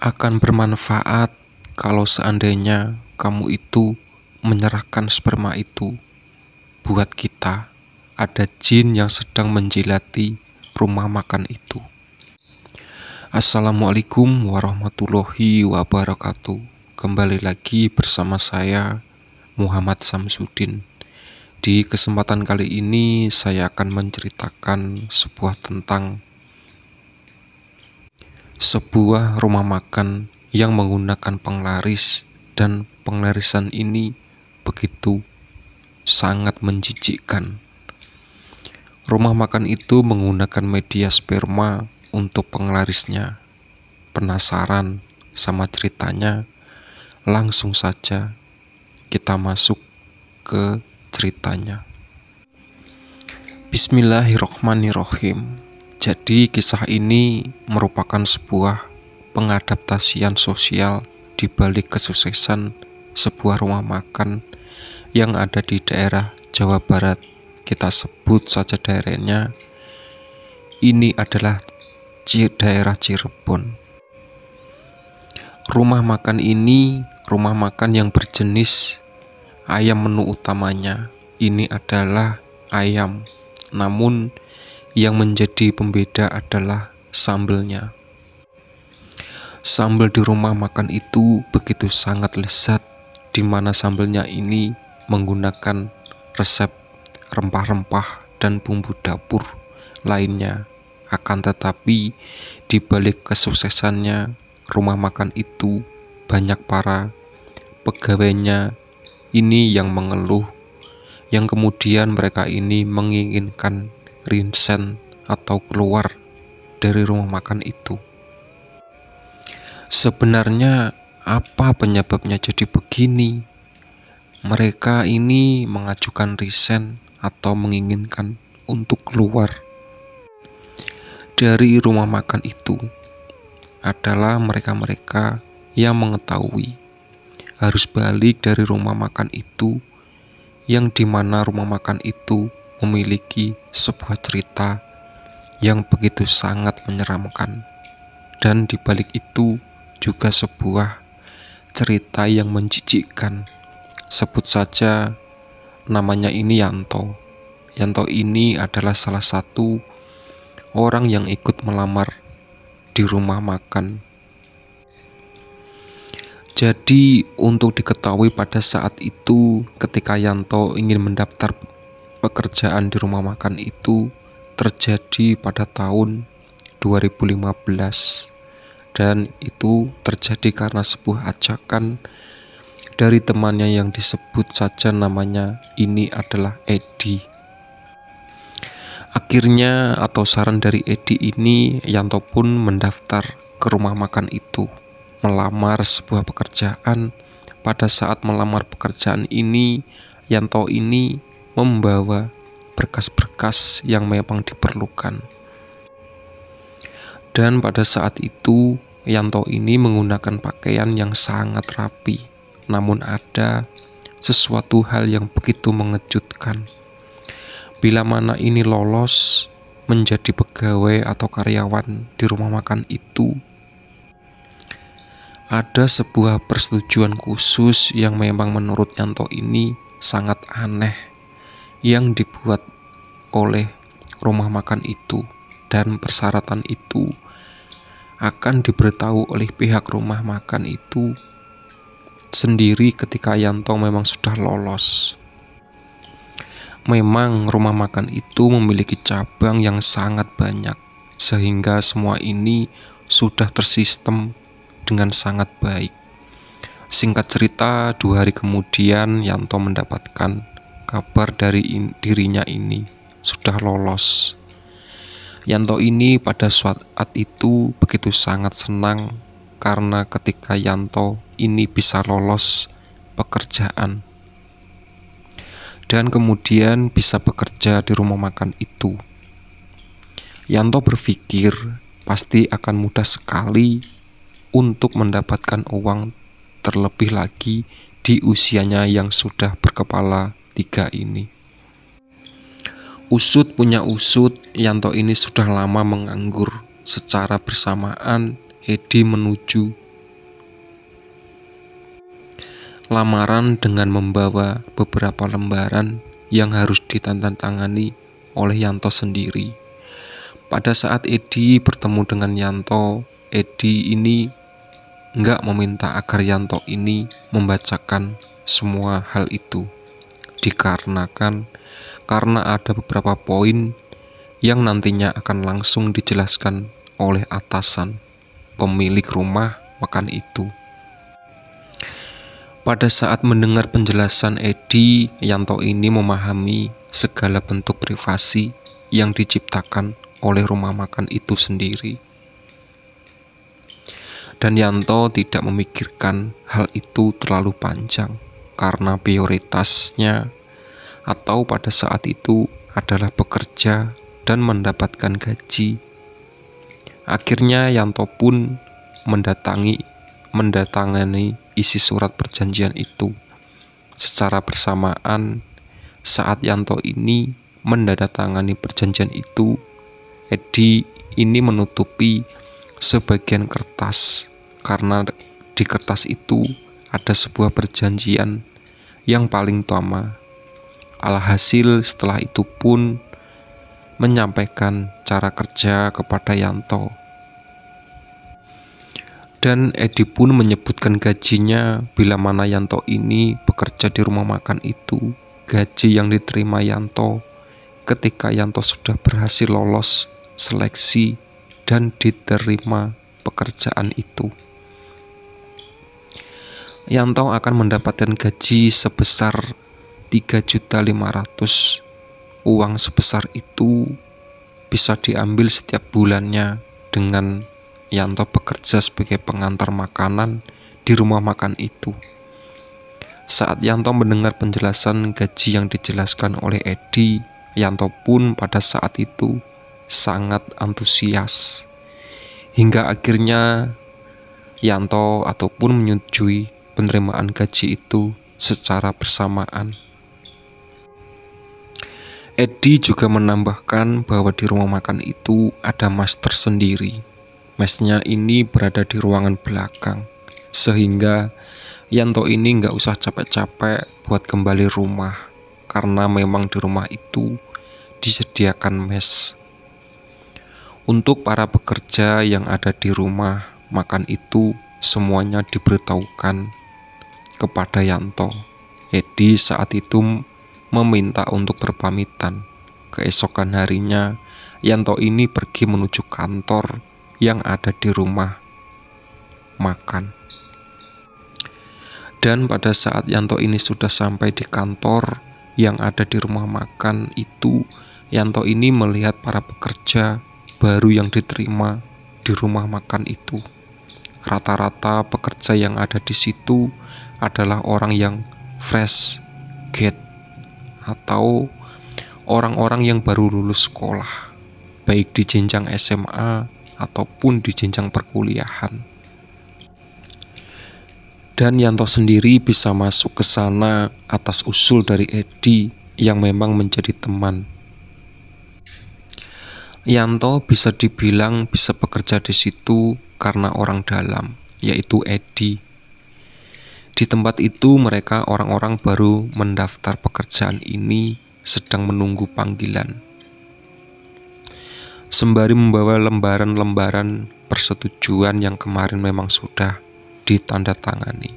Akan bermanfaat kalau seandainya kamu itu menyerahkan sperma itu buat kita. Ada jin yang sedang menjilati rumah makan itu. Assalamualaikum warahmatullahi wabarakatuh. Kembali lagi bersama saya, Muhammad Samsudin. Di kesempatan kali ini saya akan menceritakan tentang sebuah rumah makan yang menggunakan penglaris, dan penglarisan ini begitu sangat menjijikkan. Rumah makan itu menggunakan media sperma untuk penglarisnya. Penasaran sama ceritanya? Langsung saja kita masuk ke ceritanya. Bismillahirrohmanirrohim. Jadi kisah ini merupakan sebuah pengadaptasian sosial di balik kesuksesan sebuah rumah makan yang ada di daerah Jawa Barat. Kita sebut saja daerahnya ini adalah daerah Cirebon. Rumah makan ini rumah makan yang berjenis ayam. Menu utamanya ini adalah ayam, namun yang menjadi pembeda adalah sambelnya. Sambal di rumah makan itu begitu sangat lezat, di mana sambelnya ini menggunakan resep rempah-rempah dan bumbu dapur lainnya. Akan tetapi di balik kesuksesannya rumah makan itu, banyak para pegawainya ini yang mengeluh, yang kemudian mereka ini menginginkan resign atau keluar dari rumah makan itu. Sebenarnya apa penyebabnya jadi begini? Mereka ini mengajukan resign atau menginginkan untuk keluar dari rumah makan itu adalah mereka-mereka yang mengetahui harus balik dari rumah makan itu, yang dimana rumah makan itu memiliki sebuah cerita yang begitu sangat menyeramkan, dan di balik itu juga sebuah cerita yang menjijikkan. Sebut saja namanya ini Yanto. Yanto ini adalah salah satu orang yang ikut melamar di rumah makan. Jadi untuk diketahui, pada saat itu ketika Yanto ingin mendaftar pekerjaan di rumah makan itu terjadi pada tahun 2015, dan itu terjadi karena sebuah ajakan dari temannya yang disebut saja namanya ini adalah Edi. Akhirnya atau saran dari Edi ini, Yanto pun mendaftar ke rumah makan itu, melamar sebuah pekerjaan. Pada saat melamar pekerjaan ini, Yanto ini membawa berkas-berkas yang memang diperlukan. Dan pada saat itu Yanto ini menggunakan pakaian yang sangat rapi. Namun ada sesuatu hal yang begitu mengejutkan. Bila mana ini lolos menjadi pegawai atau karyawan di rumah makan itu, ada sebuah persetujuan khusus yang memang menurut Yanto ini sangat aneh yang dibuat oleh rumah makan itu, dan persyaratan itu akan diberitahu oleh pihak rumah makan itu sendiri ketika Yanto memang sudah lolos. Memang rumah makan itu memiliki cabang yang sangat banyak, sehingga semua ini sudah tersistem dengan sangat baik. Singkat cerita, 2 hari kemudian Yanto mendapatkan kabar dari dirinya ini sudah lolos. Yanto ini pada saat itu begitu sangat senang karena ketika Yanto ini bisa lolos pekerjaan dan kemudian bisa bekerja di rumah makan itu, Yanto berpikir pasti akan mudah sekali untuk mendapatkan uang, terlebih lagi di usianya yang sudah berkepala 3 ini. Usut punya usut, Yanto ini sudah lama menganggur. Secara bersamaan Edi menuju lamaran dengan membawa beberapa lembaran yang harus ditandatangani oleh Yanto sendiri. Pada saat Edi bertemu dengan Yanto, Edi ini nggak meminta agar Yanto ini membacakan semua hal itu, dikarenakan karena ada beberapa poin yang nantinya akan langsung dijelaskan oleh atasan pemilik rumah makan itu. Pada saat mendengar penjelasan Edi, Yanto ini memahami segala bentuk privasi yang diciptakan oleh rumah makan itu sendiri. Dan Yanto tidak memikirkan hal itu terlalu panjang karena prioritasnya atau pada saat itu adalah bekerja dan mendapatkan gaji. Akhirnya Yanto pun mendatangani isi surat perjanjian itu. Secara bersamaan saat Yanto ini menandatangani perjanjian itu, Edi ini menutupi sebagian kertas karena di kertas itu ada sebuah perjanjian yang paling utama. Alhasil setelah itu pun menyampaikan cara kerja kepada Yanto. Dan Edi pun menyebutkan gajinya bila mana Yanto ini bekerja di rumah makan itu. Gaji yang diterima Yanto ketika Yanto sudah berhasil lolos seleksi dan diterima pekerjaan itu. Yanto akan mendapatkan gaji sebesar 3.500.000. Uang sebesar itu bisa diambil setiap bulannya dengan Yanto bekerja sebagai pengantar makanan di rumah makan itu. Saat Yanto mendengar penjelasan gaji yang dijelaskan oleh Edi, Yanto pun pada saat itu sangat antusias. Hingga akhirnya Yanto ataupun menyetujui penerimaan gaji itu secara bersamaan. Edi juga menambahkan bahwa di rumah makan itu ada mas tersendiri. Mesnya ini berada di ruangan belakang, sehingga Yanto ini nggak usah capek-capek buat kembali rumah, karena memang di rumah itu disediakan mes. Untuk para pekerja yang ada di rumah makan itu, semuanya diberitahukan kepada Yanto. Edi saat itu meminta untuk berpamitan. Keesokan harinya, Yanto ini pergi menuju kantor yang ada di rumah makan. Dan pada saat Yanto ini sudah sampai di kantor yang ada di rumah makan itu, Yanto ini melihat para pekerja baru yang diterima di rumah makan itu. Rata-rata pekerja yang ada di situ adalah orang yang fresh grade atau orang-orang yang baru lulus sekolah, baik di jenjang SMA ataupun di jenjang perkuliahan. Dan Yanto sendiri bisa masuk ke sana atas usul dari Edi yang memang menjadi teman. Yanto bisa dibilang bisa bekerja di situ karena orang dalam, yaitu Edi. Di tempat itu mereka orang-orang baru mendaftar pekerjaan ini sedang menunggu panggilan. Sembari membawa lembaran-lembaran persetujuan yang kemarin memang sudah ditandatangani.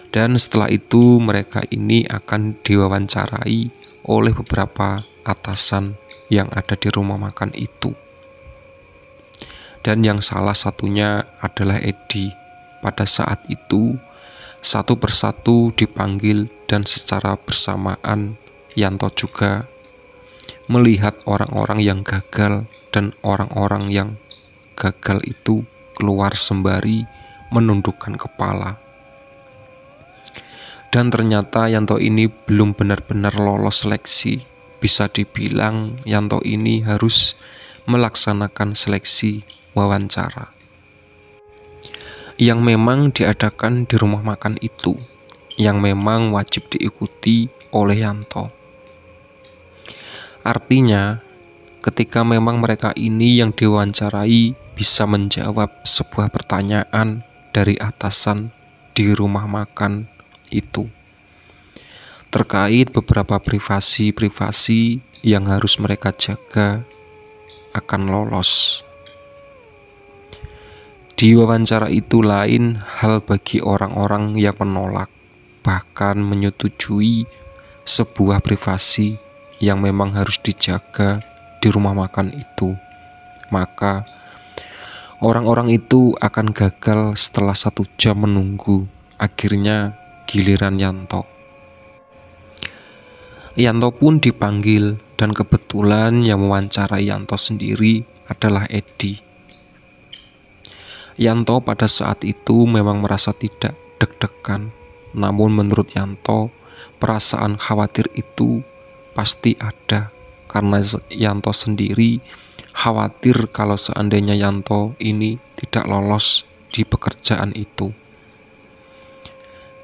Dan setelah itu mereka ini akan diwawancarai oleh beberapa atasan yang ada di rumah makan itu. Dan yang salah satunya adalah Edi. Pada saat itu satu persatu dipanggil dan secara bersamaan Yanto juga melihat orang-orang yang gagal dan orang-orang yang gagal itu keluar sembari menundukkan kepala. Dan ternyata Yanto ini belum benar-benar lolos seleksi. Bisa dibilang Yanto ini harus melaksanakan seleksi wawancara yang memang diadakan di rumah makan itu, yang memang wajib diikuti oleh Yanto. Artinya, ketika memang mereka ini yang diwawancarai bisa menjawab sebuah pertanyaan dari atasan di rumah makan itu, terkait beberapa privasi yang harus mereka jaga akan lolos. Di wawancara itu lain hal bagi orang-orang yang menolak, bahkan menyetujui sebuah privasi yang memang harus dijaga di rumah makan itu. Maka orang-orang itu akan gagal setelah 1 jam menunggu. Akhirnya giliran Yanto. Yanto pun dipanggil, dan kebetulan yang mewawancarai Yanto sendiri adalah Edi. Yanto pada saat itu memang merasa tidak deg-degan, namun menurut Yanto, perasaan khawatir itu pasti ada, karena Yanto sendiri khawatir kalau seandainya Yanto ini tidak lolos di pekerjaan itu.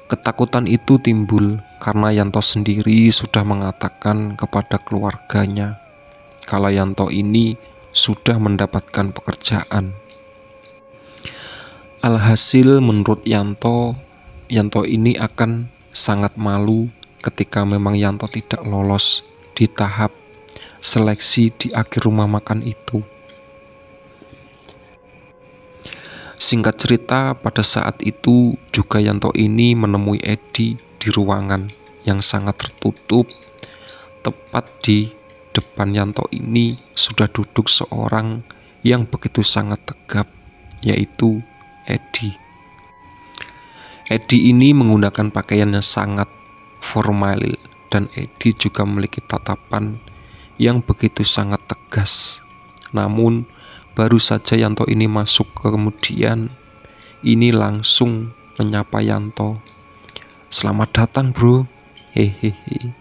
Ketakutan itu timbul karena Yanto sendiri sudah mengatakan kepada keluarganya kalau Yanto ini sudah mendapatkan pekerjaan. Alhasil menurut Yanto ini akan sangat malu ketika memang Yanto tidak lolos di tahap seleksi di akhir rumah makan itu. Singkat cerita, pada saat itu juga Yanto ini menemui Edi di ruangan yang sangat tertutup. Tepat di depan Yanto ini sudah duduk seorang yang begitu sangat tegap, yaitu Edi. Edi ini menggunakan pakaian yang sangat formal, dan Edi juga memiliki tatapan yang begitu sangat tegas. Namun baru saja Yanto ini masuk, kemudian ini langsung menyapa Yanto. "Selamat datang bro, hehehe.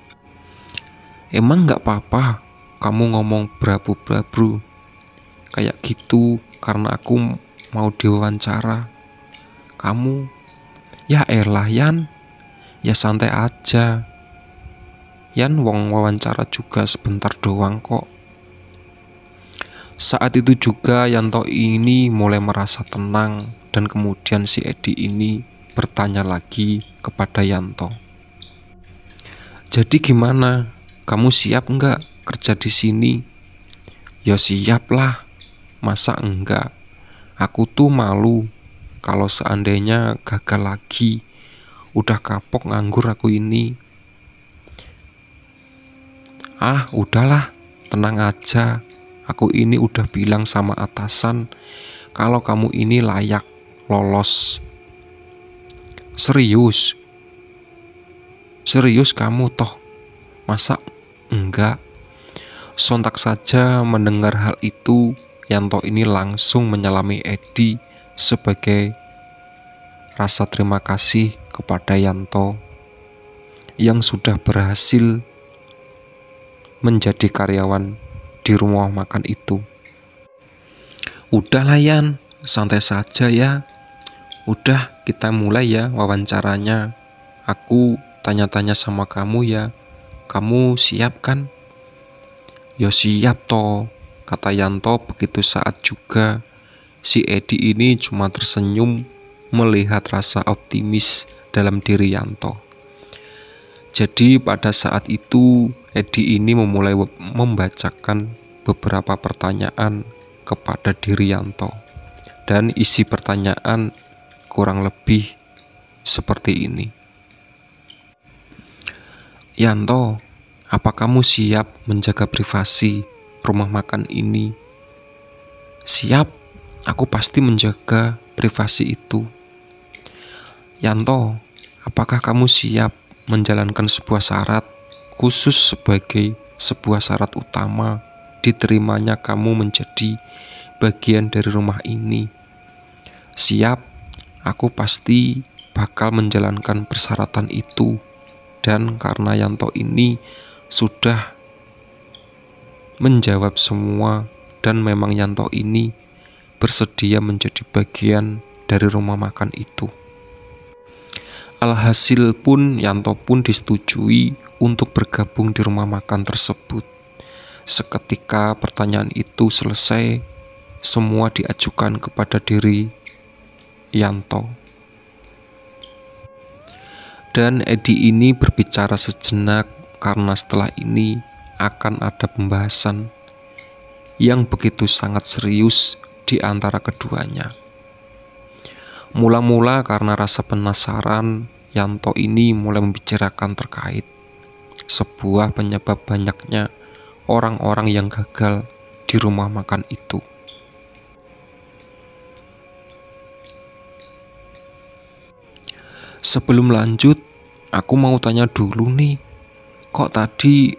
Emang gak apa-apa kamu ngomong bro kayak gitu karena aku mau diwawancara. Kamu, ya elah Yan, ya santai aja. Yan wong wawancara juga sebentar doang kok." Saat itu juga Yanto ini mulai merasa tenang, dan kemudian si Edi ini bertanya lagi kepada Yanto. "Jadi gimana? Kamu siap enggak kerja di sini?" "Ya siap lah, masa enggak? Aku tuh malu kalau seandainya gagal lagi. Udah kapok nganggur aku ini." "Ah, udahlah, tenang aja. Aku ini udah bilang sama atasan kalau kamu ini layak lolos." Serius kamu toh? Masa enggak?" Sontak saja mendengar hal itu, Yanto ini langsung menyalami Edi sebagai rasa terima kasih kepada Yanto yang sudah berhasil menjadi karyawan di rumah makan itu. "Udah lah Yan, santai saja ya. Udah, kita mulai ya wawancaranya. Aku tanya-tanya sama kamu ya. Kamu siap kan?" "Ya siap toh," kata Yanto. Begitu saat juga si Edi ini cuma tersenyum melihat rasa optimis dalam diri Yanto. Jadi pada saat itu Edi ini memulai membacakan beberapa pertanyaan kepada diri Yanto, dan isi pertanyaan kurang lebih seperti ini. "Yanto, apa kamu siap menjaga privasi rumah makan ini?" "Siap, aku pasti menjaga privasi itu." "Yanto, apakah kamu siap menjalankan sebuah syarat khusus sebagai sebuah syarat utama diterimanya kamu menjadi bagian dari rumah ini?" "Siap, aku pasti bakal menjalankan persyaratan itu." Dan karena Yanto ini sudah menjawab semua, dan memang Yanto ini bersedia menjadi bagian dari rumah makan itu. Alhasil pun Yanto pun disetujui untuk bergabung di rumah makan tersebut. Seketika pertanyaan itu selesai, semua diajukan kepada diri Yanto. Dan Edi ini berbicara sejenak karena setelah ini akan ada pembahasan yang begitu sangat serius di antara keduanya. Mula-mula karena rasa penasaran, Yanto ini mulai membicarakan terkait sebuah penyebab banyaknya orang-orang yang gagal di rumah makan itu. Sebelum lanjut, aku mau tanya dulu nih, kok tadi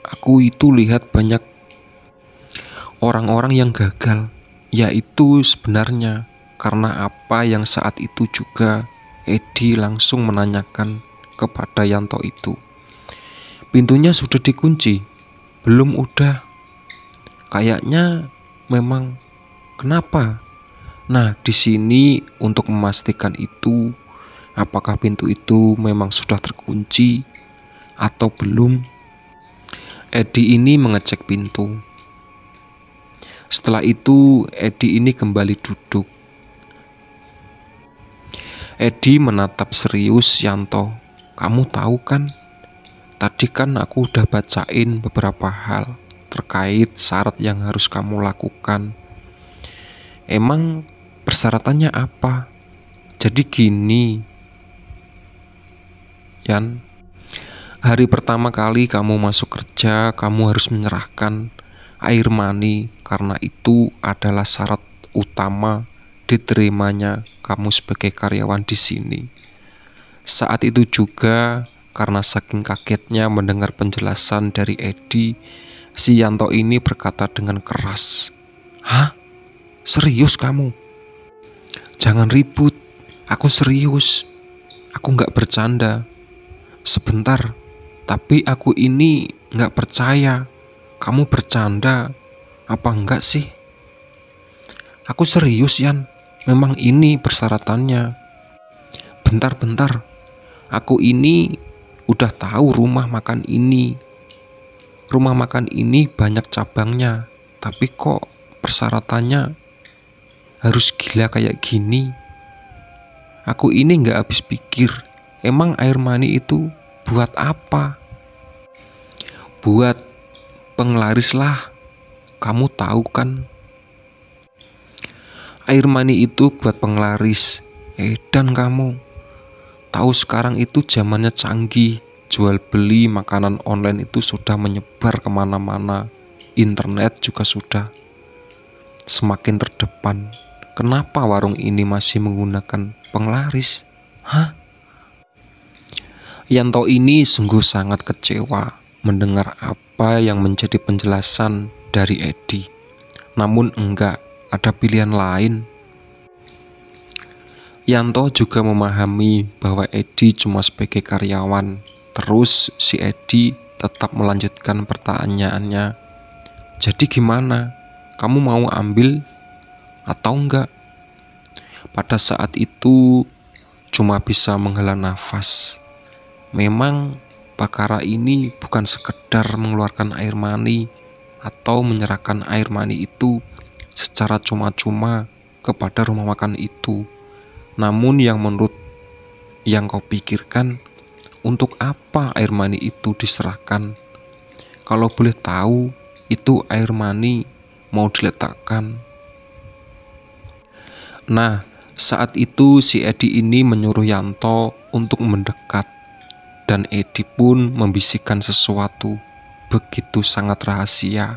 aku itu lihat banyak orang-orang yang gagal? Yaitu sebenarnya karena apa yang saat itu juga Edi langsung menanyakan kepada Yanto itu. Pintunya sudah dikunci? Belum udah. Kayaknya memang kenapa? Nah, di sini untuk memastikan itu, apakah pintu itu memang sudah terkunci atau belum? Edi ini mengecek pintu. Setelah itu, Edi ini kembali duduk. Edi menatap serius Yanto. Kamu tahu kan? Tadi kan aku udah bacain beberapa hal terkait syarat yang harus kamu lakukan. Emang persyaratannya apa? Jadi gini, Yan, hari pertama kali kamu masuk kerja, kamu harus menyerahkan air mani karena itu adalah syarat utama diterimanya kamu sebagai karyawan di sini. Saat itu juga karena saking kagetnya mendengar penjelasan dari Edi, si Yanto ini berkata dengan keras, "Hah? Serius kamu? Jangan ribut, aku serius. Aku nggak bercanda. Sebentar, tapi aku ini nggak percaya kamu bercanda apa enggak sih? Aku serius, Yan. Memang ini persyaratannya. Bentar, aku ini udah tahu rumah makan ini. Rumah makan ini banyak cabangnya, tapi kok persyaratannya harus gila kayak gini? Aku ini nggak habis pikir. Emang air mani itu buat apa? Buat penglaris lah. Kamu tahu kan? Air mani itu buat penglaris. Dan kamu tahu sekarang itu zamannya canggih. Jual beli makanan online itu sudah menyebar kemana-mana. Internet juga sudah semakin terdepan. Kenapa warung ini masih menggunakan penglaris? Hah? Yanto ini sungguh sangat kecewa mendengar apa yang menjadi penjelasan dari Edi. Namun enggak ada pilihan lain. Yanto juga memahami bahwa Edi cuma sebagai karyawan. Terus si Edi tetap melanjutkan pertanyaannya. Jadi gimana? Kamu mau ambil atau enggak? Pada saat itu cuma bisa menghela nafas. Memang perkara ini bukan sekedar mengeluarkan air mani atau menyerahkan air mani itu secara cuma-cuma kepada rumah makan itu. Namun yang menurut yang kau pikirkan, untuk apa air mani itu diserahkan? Kalau boleh tahu, itu air mani mau diletakkan. Nah, saat itu si Edi ini menyuruh Yanto untuk mendekat. Dan Edi pun membisikkan sesuatu begitu sangat rahasia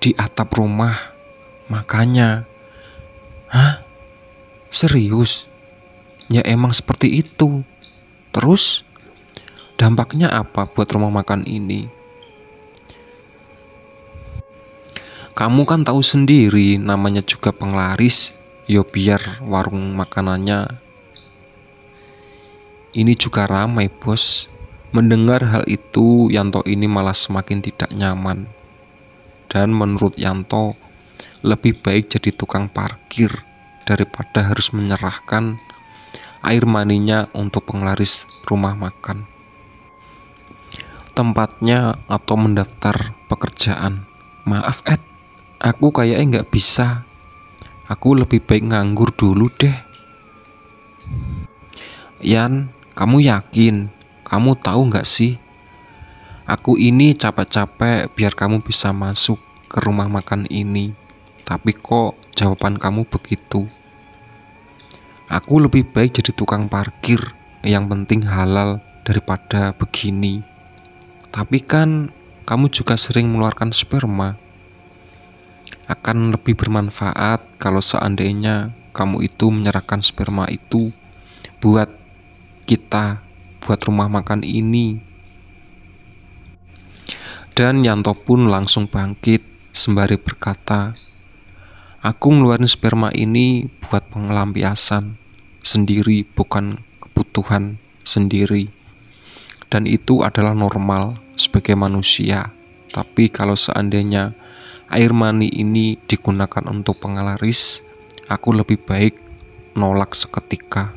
di atap rumah. Makanya, hah? Serius? Ya emang seperti itu. Terus, dampaknya apa buat rumah makan ini? Kamu kan tahu sendiri, namanya juga penglaris. Yo biar warung makanannya ini juga ramai, bos. Mendengar hal itu, Yanto ini malah semakin tidak nyaman. Dan menurut Yanto, lebih baik jadi tukang parkir daripada harus menyerahkan air maninya untuk penglaris rumah makan. Tempatnya atau mendaftar pekerjaan. Maaf Ed, aku kayaknya nggak bisa. Aku lebih baik nganggur dulu deh. Yan, Kamu yakin? Kamu tahu nggak sih? Aku ini capek-capek biar kamu bisa masuk ke rumah makan ini. Tapi kok jawaban kamu begitu? Aku lebih baik jadi tukang parkir, yang penting halal daripada begini. Tapi kan kamu juga sering mengeluarkan sperma. Akan lebih bermanfaat kalau seandainya kamu itu menyerahkan sperma itu buat kita, buat rumah makan ini. Dan Yanto pun langsung bangkit sembari berkata, aku ngeluarin sperma ini buat pengelampiasan sendiri, bukan kebutuhan sendiri. Dan itu adalah normal sebagai manusia. Tapi kalau seandainya air mani ini digunakan untuk penglaris, aku lebih baik nolak seketika.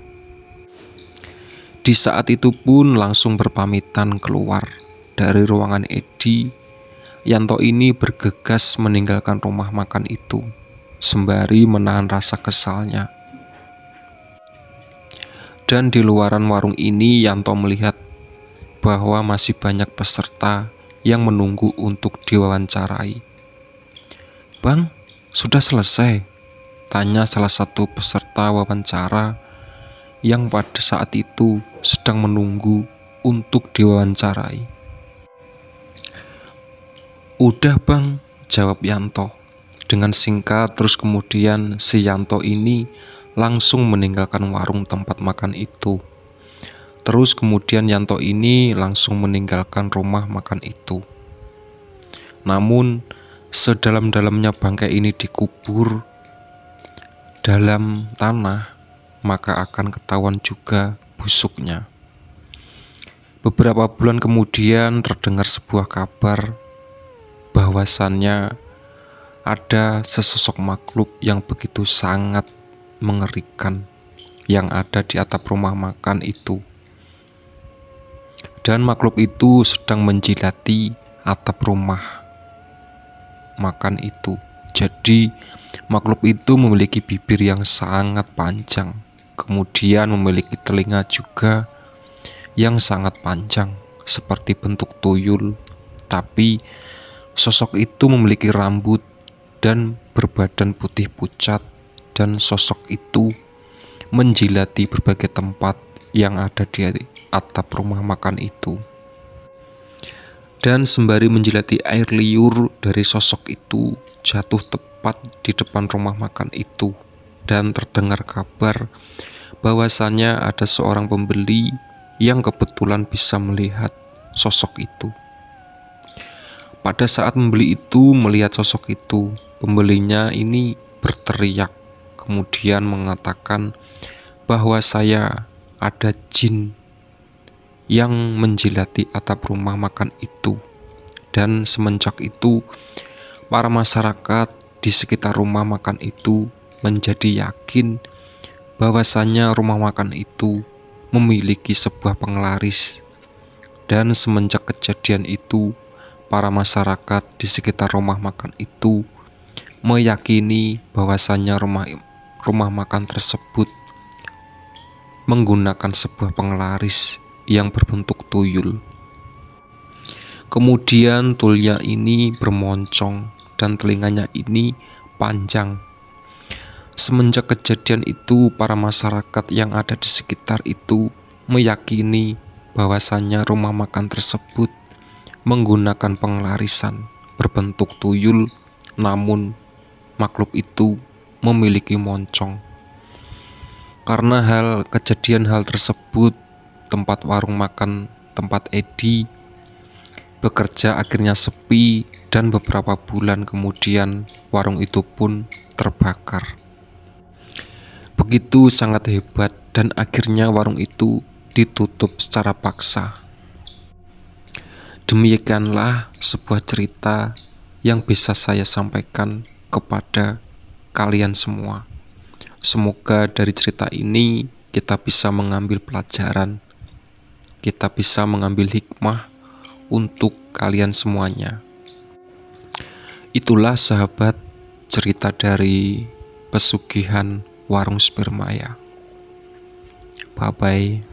Di saat itu pun langsung berpamitan keluar dari ruangan Edi. Yanto ini bergegas meninggalkan rumah makan itu, sembari menahan rasa kesalnya. Dan di luaran warung ini Yanto melihat bahwa masih banyak peserta yang menunggu untuk diwawancarai. Bang, sudah selesai? Tanya salah satu peserta wawancara yang pada saat itu sedang menunggu untuk diwawancarai. Udah bang, jawab Yanto dengan singkat. Terus kemudian si Yanto ini langsung meninggalkan warung tempat makan itu. Terus kemudian Yanto ini langsung meninggalkan rumah makan itu. Namun sedalam-dalamnya bangkai ini dikubur dalam tanah, maka akan ketahuan juga busuknya. Beberapa bulan kemudian terdengar sebuah kabar bahwasannya ada sesosok makhluk yang begitu sangat mengerikan yang ada di atap rumah makan itu. Dan makhluk itu sedang menjilati atap rumah makan itu. Jadi makhluk itu memiliki bibir yang sangat panjang, kemudian memiliki telinga juga yang sangat panjang seperti bentuk tuyul. Tapi sosok itu memiliki rambut dan berbadan putih pucat, dan sosok itu menjilati berbagai tempat yang ada di atap rumah makan itu. Dan sembari menjilati air liur dari sosok itu jatuh tepat di depan rumah makan itu. Dan terdengar kabar bahwasannya ada seorang pembeli yang kebetulan bisa melihat sosok itu. Pada saat pembeli itu melihat sosok itu, pembelinya ini berteriak, kemudian mengatakan bahwa saya ada jin yang menjilati atap rumah makan itu. Dan semenjak itu para masyarakat di sekitar rumah makan itu menjadi yakin bahwasannya rumah makan itu memiliki sebuah penglaris. Dan semenjak kejadian itu para masyarakat di sekitar rumah makan itu meyakini bahwasannya rumah makan tersebut menggunakan sebuah penglaris yang berbentuk tuyul. Kemudian tuyulnya ini bermoncong dan telinganya ini panjang. Semenjak kejadian itu para masyarakat yang ada di sekitar itu meyakini bahwasannya rumah makan tersebut menggunakan penglarisan berbentuk tuyul, namun makhluk itu memiliki moncong. Karena kejadian hal tersebut, tempat warung makan tempat Edi bekerja akhirnya sepi, dan beberapa bulan kemudian warung itu pun terbakar. Begitu sangat hebat, dan akhirnya warung itu ditutup secara paksa. Demikianlah sebuah cerita yang bisa saya sampaikan kepada kalian semua. Semoga dari cerita ini kita bisa mengambil pelajaran, kita bisa mengambil hikmah untuk kalian semuanya. Itulah sahabat cerita dari pesugihan warung sperma ya. Bye bye.